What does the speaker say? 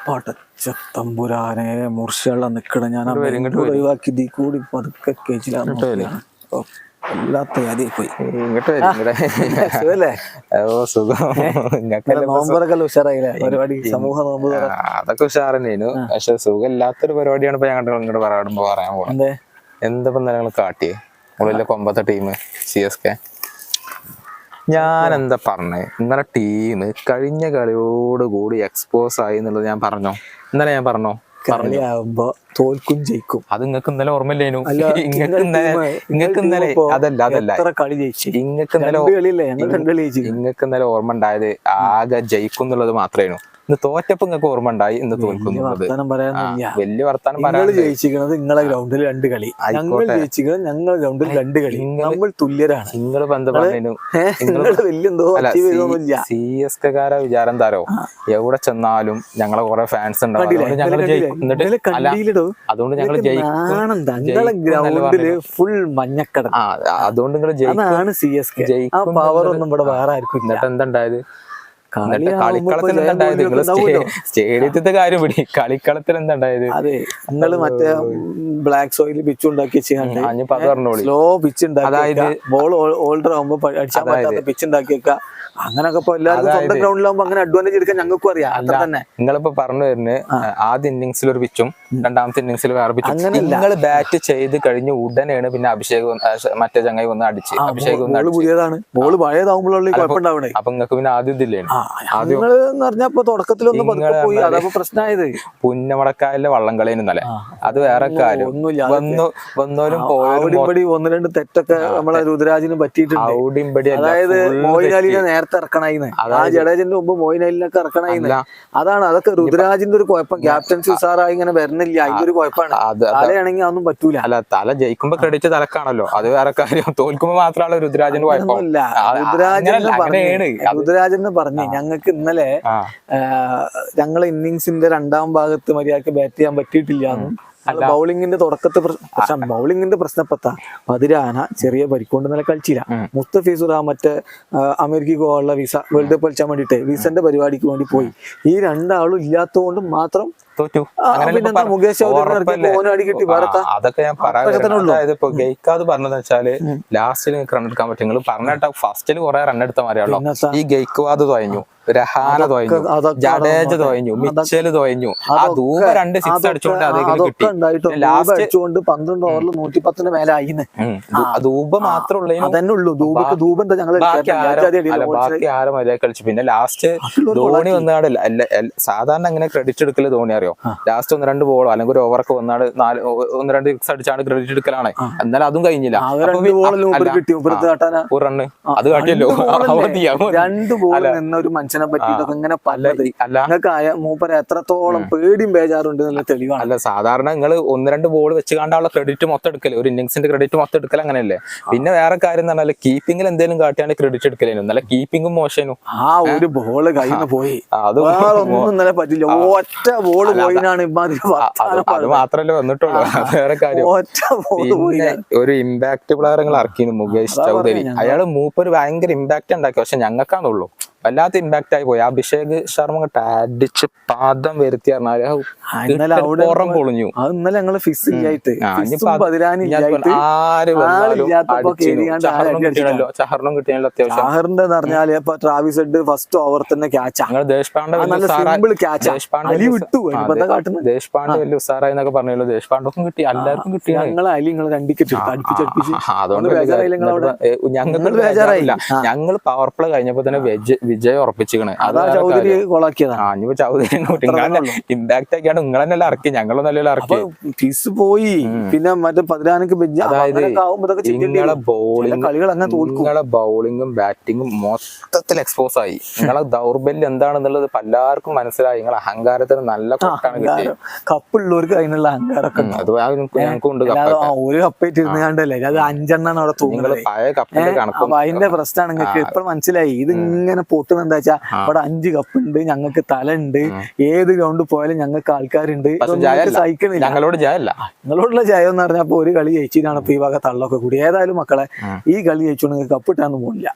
പടച്ചത്തമ്പുരാനെ മുർശിയുള്ള നിക്കണം ഞാൻ ഒഴിവാക്കി ദീ കൂടി പതുക്കെ കേച്ചിലാണ് വല്ലാത്ത കാര്യമായി പോയി. നോമ്പറൊക്കെ ഉഷാറായില്ലേ പരിപാടി? സമൂഹ നോമ്പ് അതൊക്കെ ഉഷാറന്നേനു. പക്ഷെ സുഖമില്ലാത്തൊരു പരിപാടിയാണ് ഇപ്പൊ ഞങ്ങളുടെ ഇങ്ങോട്ട് പറയാടുമ്പോ പറയാൻ പോകുന്നത്. എന്താ ഞങ്ങൾ കാട്ടിയേ ഉള്ളിലെ കൊമ്പത്തെ ടീം CSK. ഞാൻ എന്താ പറഞ്ഞേ, ഇന്നലെ ടീം കഴിഞ്ഞ കളിയോട് കൂടി എക്സ്പോസ് ആയി എന്നുള്ളത് ഞാൻ പറഞ്ഞോ? ഇന്നലെ ഞാൻ പറഞ്ഞോ? കളിയാവുമ്പോ തോൽക്കും ജയിക്കും. അത് നിങ്ങൾക്ക് ഇന്നലെ ഓർമ്മയില്ലേനു? ഇങ്ങക്ക് ഇന്നലെ കളി ജയിച്ചു. ഇങ്ങക്ക് ഇന്നലെ ഓർമ്മ ഉണ്ടായത് ആകെ ജയിക്കും എന്നുള്ളത് മാത്രമേനു. ഇന്ന് തോറ്റപ്പോ നിങ്ങൾക്ക് ഓർമ്മ ഉണ്ടായി, ഇന്ന് തോൽക്കുന്നു. വലിയ വർത്താനം പറയാൻ ജയിച്ചിരിക്കുന്നത് നിങ്ങളെ ഗ്രൗണ്ടിൽ 2 കളി, ഞങ്ങൾ ജയിച്ചിരിക്കുന്നത് ഞങ്ങളെ ഗ്രൗണ്ടിൽ 2 കളി. നമ്മൾ തുല്യരാണ്. നിങ്ങൾ ബന്ധം പറഞ്ഞു CSKക്കാരെ വിചാരം തരോ എവിടെ ചെന്നാലും ഞങ്ങളെ കുറെ ഫാൻസ് ഉണ്ടാവും. അതുകൊണ്ട് ഞങ്ങൾ ഗ്രൗണ്ടില് ഫുൾ മഞ്ഞക്കട. അതുകൊണ്ട് നിങ്ങൾ CSK പവർ ഒന്നും ഇവിടെ വേറെ ആർക്കും. എന്നിട്ട് എന്തുണ്ടായത്? കളിക്കളത്തിൽ എന്താണ്ടായത്? നിങ്ങൾ സ്റ്റേഡിയത്തിന്റെ കാര്യം പിടി, കളിക്കളത്തിൽ എന്താണ്ടായത്? അതെ, നിങ്ങള് മറ്റേ ബ്ലാക്ക് സോയിൽ പിച്ച് ഉണ്ടാക്കി സ്ലോ പിച്ച് ഉണ്ടാക്കി, അതായത് ബോൾ ഓൾഡർ ആവുമ്പോ അടിച്ചാൻ പറ്റാത്ത പിച്ച് ഉണ്ടാക്കി വെക്ക. അങ്ങനൊക്കെ ഇപ്പൊ എല്ലാവരും സ്വന്തം ഗ്രൗണ്ടിലാവുമ്പോ അങ്ങനെ അഡ്വാൻറ്റേജ് എടുക്കാൻ ഞങ്ങൾക്കും അറിയാം. അത്ര തന്നെ നിങ്ങളിപ്പോ പറഞ്ഞു വരുന്നത് ആദ്യ ഇന്നിങ്സിൽ ഒരു പിച്ചും രണ്ടാമത്തെ ഇന്നിങ്സിൽ വേറെ പിച്ചും. നിങ്ങൾ ബാറ്റ് ചെയ്ത് കഴിഞ്ഞ് ഉടനെയാണ് പിന്നെ അഭിഷേക് മറ്റേ ചങ്ങായി വന്ന് അടിച്ച് അഭിഷേക് പുതിയതാണ്. ബോൾ പഴയതാവുമ്പോഴുള്ള കുഴപ്പമുണ്ടാവണേ. അപ്പൊ നിങ്ങൾക്ക് പിന്നെ ആദ്യം ഇതില്ലേ? പറഞ്ഞപ്പോ തുടക്കത്തിലൊന്നും പോയി, അതപ്പോ പ്രശ്നമായത് പുന്നമടക്കായലിലെ വള്ളംകളിയിൽ ഇന്നലെ അത് വേറെ കാര്യം. വന്നോലും പോയോടി 1-2 തെറ്റൊക്കെ നമ്മളെ രുദ്രാജിന് പറ്റിയിട്ടുണ്ട്. അതായത് മോയിനാലിനെ നേരത്തെ ഇറക്കണായിന്ന്, ആ ജഡേജന്റെ മുമ്പ് മോയിനാലിനൊക്കെ ഇറക്കണായിന്ന്. അതാണ്, അതൊക്കെ രുദ്രാജിന്റെ ഒരു കുഴപ്പം. ക്യാപ്റ്റൻസി ഉസാറായി ഇങ്ങനെ വരുന്നില്ല, അതിന്റെ ഒരു കുഴപ്പമാണ്. തലയാണെങ്കിൽ അതൊന്നും പറ്റൂല. അല്ല, തല ജയിക്കുമ്പോ ക്രെഡിറ്റ് തലക്കാണല്ലോ, അത് വേറെ കാര്യം. തോൽക്കുമ്പോ മാത്രമാണ് രുദ്രാജിന്റെ കുഴപ്പം. രുദ്രാജൻ പറഞ്ഞു ഞങ്ങൾക്ക് ഇന്നലെ ഞങ്ങളെ ഇന്നിങ്സിന്റെ 2ാം ഭാഗത്ത് മര്യാദക്ക് ബാറ്റ് ചെയ്യാൻ പറ്റിയിട്ടില്ല. ബൗളിങ്ങിന്റെ തുടക്കത്തെ ബൗളിങ്ങിന്റെ പ്രശ്നപ്പെട്ട പതിരാന ചെറിയ പരിക്കൊണ്ട് ഇന്നലെ കളിച്ചില്ല. മുസ്തഫീസുർ മറ്റേ അമേരിക്കക്ക് പോകാനുള്ള വിസ, വേൾഡ് കപ്പ് കളിച്ചാൻ വേണ്ടിട്ട് വിസന്റെ പരിപാടിക്ക് വേണ്ടി പോയി. ഈ 2 ആളും ഇല്ലാത്തതുകൊണ്ട് മാത്രം തോറ്റു. മുകേഷ് അതൊക്കെ ഞാൻ പറയാം. ഇപ്പൊ ഗെയ്ക്കാത് പറഞ്ഞതെന്ന് വെച്ചാല് ലാസ്റ്റിൽ നിങ്ങൾക്ക് റൺ എടുക്കാൻ പറ്റും. നിങ്ങൾ പറഞ്ഞിട്ട് ഫസ്റ്റിൽ കുറെ റൺ എടുത്ത മാറിയാണല്ലോ. ഈ ഗെയ്ക്വാദ് തോയഞ്ഞു, രഹാന തോയഞ്ഞു, ജഡേജ തോയഞ്ഞു, മിച്ചല് തോയഞ്ഞു. ആ ധൂപ 2 സിക്സ് അടിച്ചുകൊണ്ട് അതേക്ക് കിട്ടി. ലാസ്റ്റ് 12 ഓവറിൽ 110 മേലെ ആയിന്ന്. ധൂപ മാത്രമേ ബാക്കി ആരും മര്യാദ കളിച്ചു. പിന്നെ ലാസ്റ്റ് ധോണി വന്നാട് സാധാരണ അങ്ങനെ ക്രെഡിറ്റ് എടുക്കല് ധോണി അറിയോ? ലാസ്റ്റ് 1-2 ബോളോ അല്ലെങ്കിൽ ഒരു ഓവറൊക്കെ വന്നാട് 1-2 സിക്സ് അടിച്ചാണ് ക്രെഡിറ്റ് എടുക്കലാണ്. എന്നാലും അതും കഴിഞ്ഞില്ല. ഒരു റണ്ണ് അത് കാട്ടിയല്ലോ. 2 ബോൾ നിന്ന ഒരു മനുഷ്യനെ പറ്റിയിട്ടൊക്കെ ഇങ്ങനെ മൂപ്പര എത്രത്തോളം പേടിയും ബേജാറുണ്ട് എന്നുള്ള തെളിവാണ്. അല്ല, സാധാരണ നിങ്ങൾ 1-2 ബോൾ വെച്ച് കണ്ടുള്ള ക്രെഡിറ്റ് മൊത്തം എടുക്കല്, ഒരു ഇന്നിങ്സിന്റെ ക്രെഡിറ്റ് മൊത്തം എടുക്കൽ അങ്ങനെയല്ലേ. പിന്നെ വേറെ കാര്യം എന്ന് പറഞ്ഞാൽ കീപ്പിംഗിൽ എന്തെങ്കിലും കാട്ടിയാണ് ക്രെഡിറ്റ് എടുക്കലേനു. നല്ല കീപ്പിംഗും മോശം. ആ ഒരു ബോള് കയ്യിൽ നിന്ന് പോയി, ഒന്നും ഇന്നലെ പറ്റില്ല. ഒറ്റ ബോള് പോയിനാണ്. അത് മാത്രല്ലേ വന്നിട്ടുള്ളൂ, വേറെ കാര്യം. ഒരു ഇമ്പാക്ട് പ്ലെയർ ഇറക്കിയിരുന്നു മുകേഷ് ചൗധരി. അയാള് മൂപ്പര് ഭയങ്കര ഇമ്പാക്ട് ഉണ്ടാക്കി. പക്ഷെ ഞങ്ങൾക്കാണുള്ളൂ വല്ലാത്ത ഇമ്പാക്ട് ആയി പോയി. അഭിഷേക് ശർമ്മ അങ്ങോട്ട് അടിച്ച് പാദം വരുത്തി പുറം പൊളിഞ്ഞു. ഇന്നലെ ഞങ്ങള് ചഹറിനും കിട്ടിയല്ലോ അത്യാവശ്യം. ചഹറിന്റെ പറഞ്ഞാല് ഇപ്പൊ ട്രാവിസ് ഹെഡ് ഫസ്റ്റ് ഓവർ തന്നെ ക്യാച്ച്. ദേശ്പാണ്ഡെ വലിയ ഉസാറായി എന്നൊക്കെ പറഞ്ഞല്ലോ. ദേശ്പാണ്ഡെക്കും കിട്ടി, എല്ലാവർക്കും കിട്ടി. ഞങ്ങൾ പവർ പ്ലേ കഴിഞ്ഞപ്പോ തന്നെ വിജയം ഉറപ്പിച്ചിക്കണ്. ചൗധരി ഇമ്പാക്ട് ആക്കിയാണ് നിങ്ങൾ തന്നെ ഇറക്കി, ഞങ്ങളും നല്ല ഇറക്കി. ഫീസ് പോയി. പിന്നെ മറ്റേ 15 അതായത് നിങ്ങളെ ബൗളിങ്ങും ബാറ്റിങ്ങും മൊത്തത്തിൽ എക്സ്പോസ് ആയി. നിങ്ങളെ ദൗർബല്യം എന്താണെന്നുള്ളത് എല്ലാവർക്കും മനസ്സിലായി. നിങ്ങളെ അഹങ്കാരത്തിന് നല്ല കൊട്ടാണ് കിട്ടിയത്. കപ്പുള്ളവർക്ക് അതിനുള്ള അഹങ്കാരമൊക്കെ ഞങ്ങൾക്കുണ്ട്. ഒരു കപ്പായിട്ട് ഇരുന്ന് കണ്ടല്ലേ, അത് 5 അവിടെ തൂങ്ങുന്നത്. പഴയ കപ്പിന്റെ കണക്ക് അതിന്റെ പ്രശ്നമാണ് നിങ്ങൾക്ക് ഇപ്പൊ മനസ്സിലായി. ഇത് ഇങ്ങനെ പൊട്ടുന്ന എന്താ വെച്ചാ അവിടെ 5 കപ്പ് ഉണ്ട്, ഞങ്ങൾക്ക് തല ഉണ്ട്, ഏത് ഗ്രൗണ്ടിൽ പോയാലും ഞങ്ങൾക്ക് ആൾക്കാരുണ്ട്. സഹിക്കണില്ല. നിങ്ങളോടുള്ള ജയം എന്ന് പറഞ്ഞപ്പോ ഒരു കളി ജയിച്ചിട്ടാണ് ഇപ്പൊ ഈ വക തള്ളൊക്കെ കൂടി. ഏതായാലും മക്കളെ, ഈ കളി ജയിച്ചോണ്ട് നിങ്ങൾക്ക് കപ്പ് ഇട്ടാന്ന് പോകില്ല.